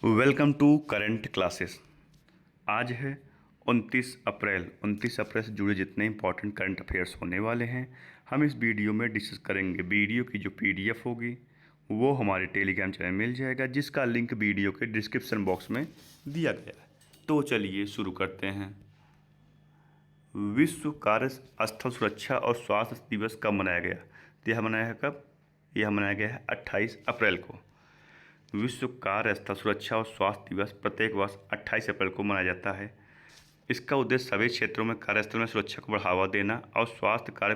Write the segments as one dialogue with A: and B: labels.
A: Welcome to current classes. आज है 29 अप्रैल। 29 अप्रैल से जुड़े जितने इंपॉर्टेंट करंट अफेयर्स होने वाले हैं हम इस वीडियो में डिस्कस करेंगे। वीडियो की जो पीडीएफ होगी वो हमारे टेलीग्राम चैनल में मिल जाएगा, जिसका लिंक वीडियो के डिस्क्रिप्शन बॉक्स में दिया गया है। तो चलिए शुरू करते हैं। विश्व कार्यस्थल सुरक्षा और स्वास्थ्य दिवस कब मनाया गया? तो यह मनाया है कब? यह मनाया गया है 28 अप्रैल को। विश्व कार्यस्थल सुरक्षा और स्वास्थ्य दिवस प्रत्येक वर्ष 28 अप्रैल को मनाया जाता है। इसका उद्देश्य सभी क्षेत्रों में कार्यस्थल में सुरक्षा को बढ़ावा देना और स्वास्थ्य कार्य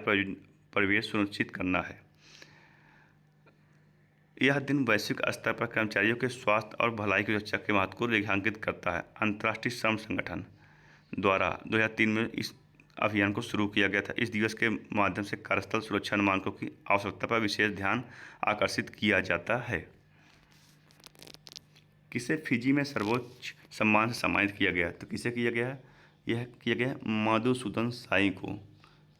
A: परिवेश सुनिश्चित करना है। यह दिन वैश्विक स्तर पर कर्मचारियों के स्वास्थ्य और भलाई की सुरक्षा के महत्व को रेखांकित करता है। अंतर्राष्ट्रीय श्रम संगठन द्वारा 2003 में इस अभियान को शुरू किया गया था। इस दिवस के माध्यम से कार्यस्थल सुरक्षा मानकों की आवश्यकता पर विशेष ध्यान आकर्षित किया जाता है। किसे फिजी में सर्वोच्च सम्मान से सम्मानित किया गया? तो किसे किया गया है? यह किया गया मधुसूदन साई को।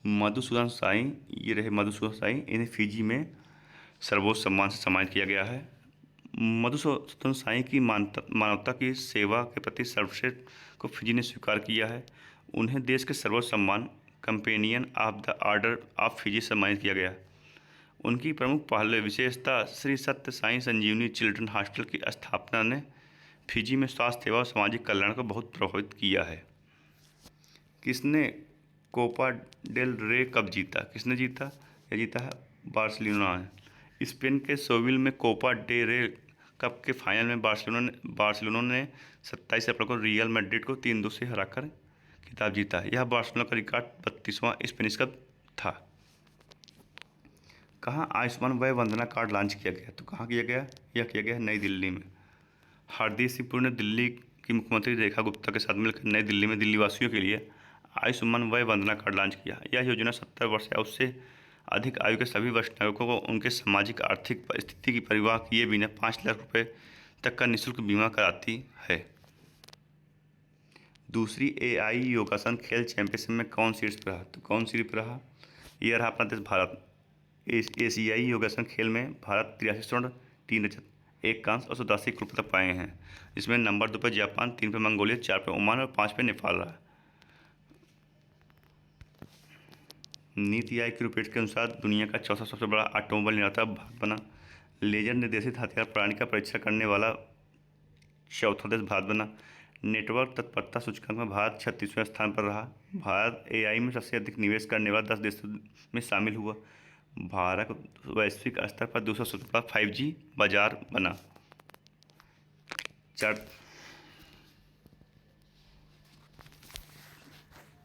A: मधुसूदन साई, ये रहे मधुसूदन साई, इन्हें फिजी में सर्वोच्च सम्मान से सम्मानित किया गया है। मधुसूदन साई की मानवता की सेवा के प्रति सर्वश्रेष्ठ को फिजी ने स्वीकार किया है। उन्हें देश के सर्वोच्च सम्मान companion of the order of Fiji सम्मानित किया गया। उनकी प्रमुख पहल विशेषता श्री सत्य साई संजीवनी चिल्ड्रन हॉस्पिटल की स्थापना ने फिजी में स्वास्थ्य सेवा और सामाजिक कल्याण को बहुत प्रभावित किया है। किसने कोपा डेल रे कप जीता? किसने जीता? यह जीता है बार्सिलोना ने। स्पेन के सोविल में कोपा डे रे कप के फाइनल में बार्सिलोना ने 27 अप्रैल को रियल मैड्रिड को 3-2 से हराकर खिताब जीता। यह बार्सिलोना का रिकॉर्ड 32वां स्पेनिश कप था। कहाँ आयुष्मान वय वंदना कार्ड लॉन्च किया गया? तो कहाँ किया गया? यह किया गया नई दिल्ली में। हरदीप सिंह पुरी ने दिल्ली की मुख्यमंत्री रेखा गुप्ता के साथ मिलकर नई दिल्ली में दिल्ली वासियों के लिए आयुष्मान वय वंदना कार्ड लॉन्च किया। यह योजना 70 वर्ष या उससे अधिक आयु के सभी वरिष्ठ नागरिकों को उनके सामाजिक आर्थिक स्थिति की परवाह किए बिना 5 लाख रुपये तक का निःशुल्क बीमा कराती है। दूसरी AI योगासन खेल चैंपियनशिप में कौन शीर्ष पर रहा? तो कौन शीर्ष पर रहा? यह रहा अपना देश भारत। एशियाई योगासन खेल में भारत 83 स्वर्ण, 3 रजत, 1 कांस्य और 87 कुल पदक पाए हैं। इसमें नंबर 2 पर जापान, 3 पर मंगोलिया, 4 पर ओमान और 5 पर नेपाल रहा। नीति आयोग की रिपोर्ट के अनुसार दुनिया का चौथा सबसे बड़ा ऑटोमोबाइल निर्माता भारत बना। लेजर निर्देशित हथियार प्रणाली का परीक्षण करने वाला चौथा देश भारत बना। नेटवर्क तत्परता सूचकांक में भारत 36वें स्थान पर रहा। भारत AI में सबसे अधिक निवेश करने वाला 10 देशों में शामिल हुआ। भारत वैश्विक स्तर पर 217वां 5G बाजार बना।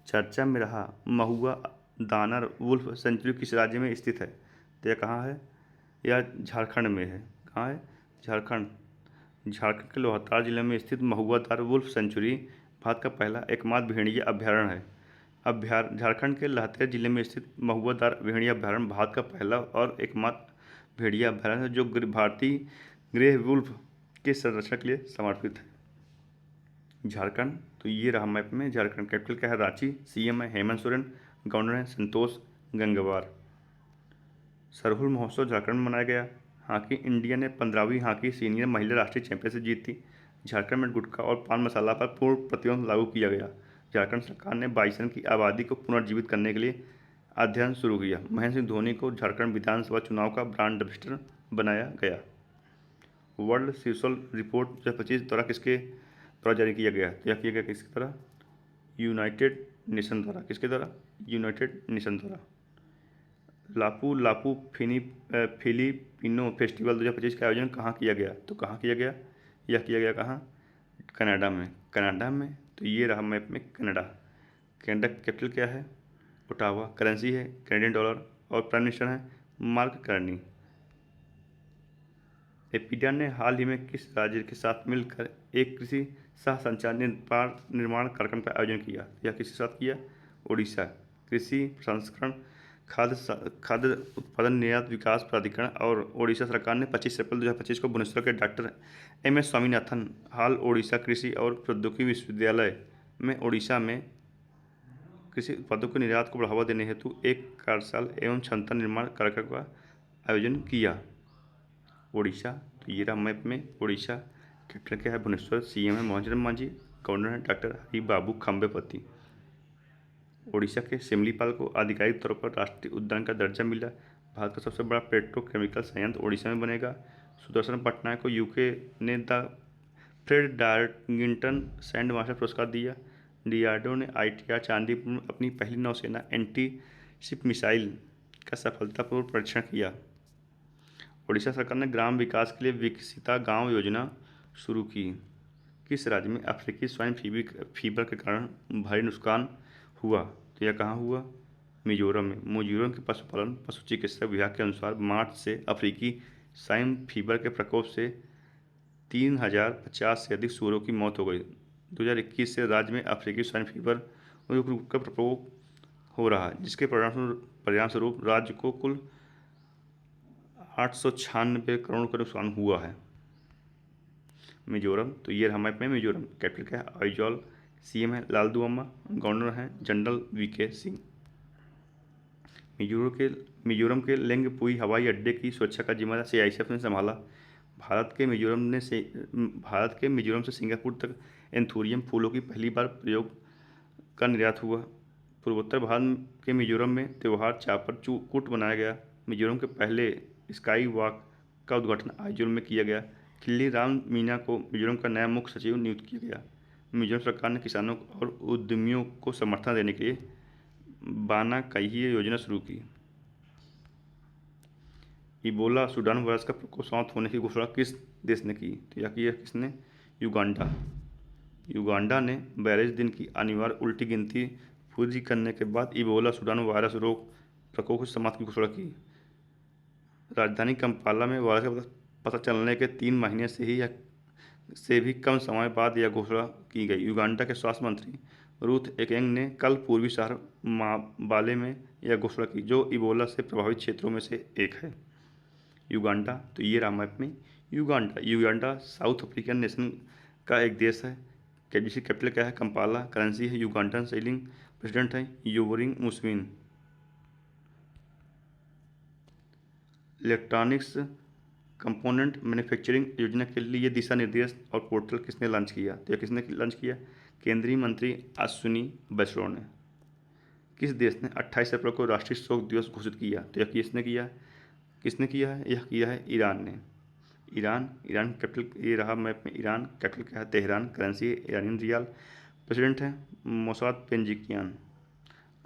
A: चर्चा में रहा महुआ दानर वुल्फ सेंचुरी किस राज्य में स्थित है? तो यह कहाँ है? यह झारखंड में है। कहाँ है? झारखंड के लोहरदगा जिले में स्थित महुआ दानर वुल्फ सेंचुरी भारत का पहला एकमात्र भेड़िया अभ्यारण्य है। झारखंड के लहतेर जिले में स्थित महुआ दानर भेड़िया अभ्यारण्य भारत का पहला और एकमात्र भेड़िया अभ्यारण्य है जो भारतीय ग्रे वुल्फ के संरक्षण के लिए समर्पित है। झारखंड, तो ये रहा मैप में। झारखंड कैपिटल क्या है? रांची। CM है हेमंत सोरेन। गवर्नर है संतोष गंगवार। सरहुल महोत्सव झारखंड में मनाया गया। हॉकी, इंडिया ने 15वीं हॉकी सीनियर महिला राष्ट्रीय चैंपियनशिप जीती। झारखंड में गुटखा और पान मसाला पर पूर्ण प्रतिबंध लागू किया गया। झारखंड सरकार ने बाइसन की आबादी को पुनर्जीवित करने के लिए अध्ययन शुरू किया। महेंद्र सिंह धोनी को झारखंड विधानसभा चुनाव का ब्रांड एम्बेसडर बनाया गया। वर्ल्ड सोशल रिपोर्ट 2025 द्वारा किसके द्वारा जारी किया गया? तो यह किया गया किसके द्वारा? यूनाइटेड नेशन द्वारा। किसके द्वारा? यूनाइटेड नेशन द्वारा। लापू लापू फिलिपिनो फेस्टिवल 2025 का आयोजन कहाँ किया गया? तो कहाँ किया गया? यह किया गया कहाँ? कनाडा में। कनाडा में, तो ये रहा मैप में कनाडा। कनाडा कैपिटल क्या है? ओटावा। करेंसी है कैनेडियन डॉलर और प्राइम मिनिस्टर है मार्क कार्नी। एपिडा ने हाल ही में किस राज्य के साथ मिलकर एक कृषि सह संचार निर्माण कार्यक्रम का आयोजन किया? यह किसके साथ किया? ओडिशा। कृषि प्रसंस्करण, खाद्य उत्पादन निर्यात विकास प्राधिकरण और ओडिशा सरकार ने 25 अप्रैल 2025 को भुवनेश्वर के डॉक्टर MS स्वामीनाथन हाल ओडिशा कृषि और प्रौद्योगिकी विश्वविद्यालय में ओडिशा में कृषि उत्पादों के निर्यात को बढ़ावा देने हेतु एक कार्यशाला एवं क्षमता निर्माण कार्यक्रम का आयोजन किया। ओडिशा, तो ये रहा मैप में ओडिशा। कैपिटल क्या है भुवनेश्वर। सीएम है मोहन चरण मांझी। गवर्नर है डॉक्टर हरि बाबू खम्बेपति। ओडिशा के सिमलीपाल को आधिकारिक तौर पर राष्ट्रीय उद्यान का दर्जा मिला। भारत का सबसे बड़ा पेट्रोकेमिकल संयंत्र ओडिशा में बनेगा। सुदर्शन पटनायक को यूके ने द फ्रेड डार्गिंटन सैंड मास्टर पुरस्कार दिया। डीआरडीओ ने आईटीआर चांदीपुर में अपनी पहली नौसेना एंटी शिप मिसाइल का सफलतापूर्वक परीक्षण किया। ओडिशा सरकार ने ग्राम विकास के लिए विकसिता गांव योजना शुरू की। किस राज्य में अफ्रीकी स्वाइन फीवर के कारण भारी नुकसान हुआ? तो यह कहाँ हुआ? मिजोरम में। मिजोरम के पशुपालन पशु चिकित्सा विभाग के अनुसार मार्च से अफ्रीकी स्वाइन फीवर के प्रकोप से 3050 से अधिक सूअरों की मौत हो गई। 2021 से राज्य में अफ्रीकी स्वाइन फीवर का प्रकोप हो रहा है, जिसके परिणामस्वरूप राज्य को कुल 896 करोड़ का नुकसान हुआ है। मिजोरम, तो ये हमारे में मिजोरम। कैपिटल क्या है? आइजॉल। सीएम है लालदुआमा। गवर्नर हैं जनरल वीके सिंह। मिजोरम के लेंगपुई हवाई अड्डे की सुरक्षा का जिम्मेदार सीआईएसएफ ने संभाला। भारत के मिजोरम से सिंगापुर तक एंथोरियम फूलों की पहली बार प्रयोग का निर्यात हुआ। पूर्वोत्तर भारत के मिजोरम में त्यौहार चापर कूट मनाया गया। मिजोरम के पहले स्काई वॉक का उद्घाटन आइजोल में किया गया। खिल्ली राम मीना को मिजोरम का नया मुख्य सचिव नियुक्त किया गया। मिजोरम सरकार ने किसानों और उद्यमियों को समर्थन देने के लिए बाना कहिए योजना शुरू की। इबोला सूडान वायरस का प्रकोप समाप्त होने की घोषणा किस देश ने की? तो यह की है किसने? युगांडा। युगांडा ने 42 दिन की अनिवार्य उल्टी गिनती पूरी करने के बाद इबोला सूडान वायरस रोग प्रकोप को समाप्त की घोषणा की। राजधानी कंपाला में वायरस का पता चलने के 3 महीने से भी कम समय बाद यह घोषणा की गई। युगांडा के स्वास्थ्य मंत्री रूथ एकेंग ने कल पूर्वी शहर माबाले में यह घोषणा की, जो इबोला से प्रभावित क्षेत्रों में से एक है। युगांडा, तो ये रहा मैप में युगांडा साउथ अफ्रीकन नेशन का एक देश है। जिसकी कैपिटल क्या है? कंपाला। करेंसी है युगांडन शेलिंग। प्रेसिडेंट है योवरी मुसेवेनी। इलेक्ट्रॉनिक्स कंपोनेंट मैन्युफैक्चरिंग योजना के लिए दिशा निर्देश और पोर्टल किसने लॉन्च किया? तो यह किसने लॉन्च किया? केंद्रीय मंत्री अश्विनी वैष्णव ने। किस देश ने 28 अप्रैल को राष्ट्रीय शोक दिवस घोषित किया? तो यह किसने किया है? यह किया है ईरान ने। ईरान कैपिटल ये रहा मैप में ईरान। कैपिटल क्या है? तेहरान। करेंसी है ईरानियन रियाल। प्रेसिडेंट है मोसाद पेजिकियान।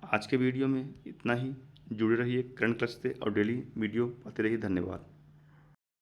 A: आज के वीडियो में इतना ही। जुड़े रहिए करंट क्लास से और डेली वीडियो पाते रहिए। धन्यवाद।